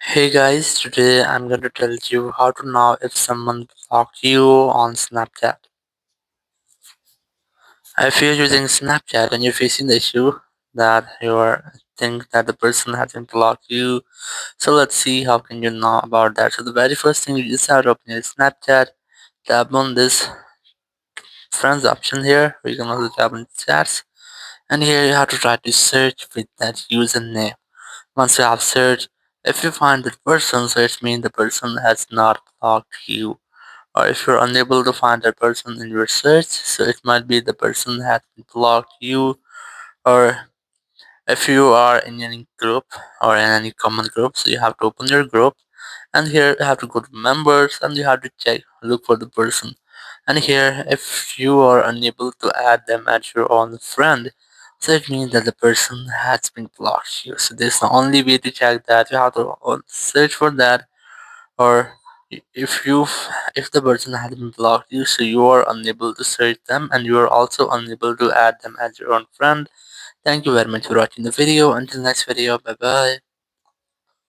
Hey guys, today I'm going to tell you how to know if someone blocked you on Snapchat. If you're using Snapchat and you're facing the issue that you think that the person hasn't blocked you, so let's see how can you know about that. So the very first thing you just have to open your Snapchat, tap on this friends option here. We can also tap on chats, and here you have to try to search with that username. Once you have searched, if you find that person, so it means the person has not blocked you. Or if you're unable to find that person in your search, so it might be the person has blocked you. Or if you are in any group or in any common group, so you have to open your group, and here you have to go to members and you have to look for the person. And here, if you are unable to add them as your own friend, so it means that the person has been blocked you. So this is the only way to check that. You have to search for that, or if if the person has been blocked you, so you are unable to search them and you are also unable to add them as your own friend. Thank you very much for watching the video. Until next video, bye bye.